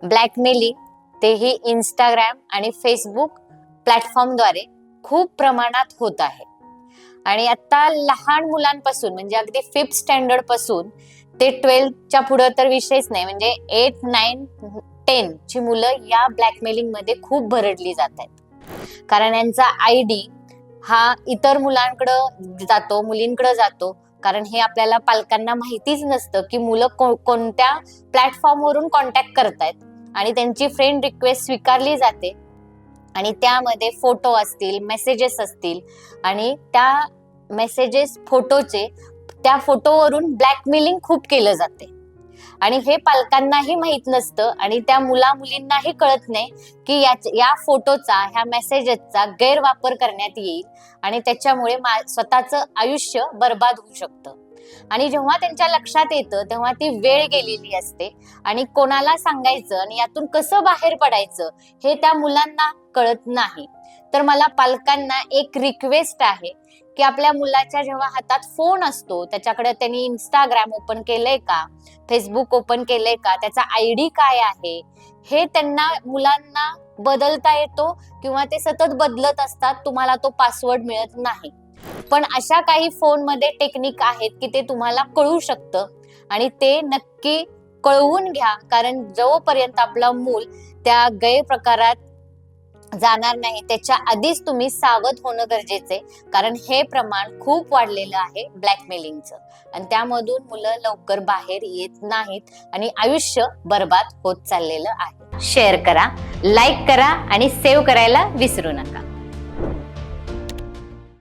Blackmailing तेही Instagram आणि Facebook प्लॅटफॉर्मद्वारे खूप प्रमाणात होत आहे. आणि आता लहान मुलांपासून म्हणजे अगदी 5th स्टँडर्ड पासून ते 12th पुढे तर विषयच नाही, म्हणजे 8, 9, 10 ची मुलं या ब्लॅकमेलिंग मध्ये खूप भरडली जात आहेत. कारण यांचा आयडी हा इतर मुलांकडे जातो, मुलींकडे जातो. कारण हे आपल्याला पालकांना माहितीच नसतं की मुलं कोणत्या प्लॅटफॉर्मवरून कॉन्टॅक्ट करतायत आणि त्यांची फ्रेंड रिक्वेस्ट स्वीकारली जाते आणि त्यामध्ये फोटो असतील, मेसेजेस असतील आणि त्या मेसेजेस फोटोचे त्या फोटोवरून ब्लॅकमेलिंग खूप केलं जाते आणि हे पालकांनाही माहित नसतं आणि त्या मुलींनाही कळत नाही की या फोटोचा, ह्या मेसेजेसचा गैरवापर करण्यात येईल आणि त्याच्यामुळे स्वतःचं आयुष्य बर्बाद होऊ शकतं. आणि जेव्हा त्यांच्या लक्षात येतं तेव्हा ती वेळ गेलेली असते आणि कोणाला सांगायचं आणि यातून कसं बाहेर पडायचं हे त्या मुलांना कळत नाही. तर मला पालकांना एक रिक्वेस्ट आहे की आपल्या मुलाच्या जेव्हा हातात फोन असतो त्याच्याकडे त्यांनी इंस्टाग्राम ओपन केलंय का, फेसबुक ओपन केलंय का, त्याचा आयडी काय आहे हे त्यांना मुलांना बदलता येतो किंवा ते सतत बदलत असतात, तुम्हाला तो पासवर्ड मिळत नाही. पण अशा काही फोनमध्ये टेक्निक आहेत की ते तुम्हाला कळू शकतं आणि ते नक्की कळवून घ्या, कारण जोपर्यंत आपलं मूल त्या गैरप्रकारात जाणार नाही त्याच्या आधीच तुम्ही सावध होणं गरजेचं आहे. कारण हे प्रमाण खूप वाढलेलं आहे ब्लॅकमेलिंगचं आणि त्यामधून मुलं लवकर बाहेर येत नाहीत आणि आयुष्य बर्बाद होत चाललेलं आहे. शेअर करा, लाईक करा आणि सेव्ह करायला विसरू नका.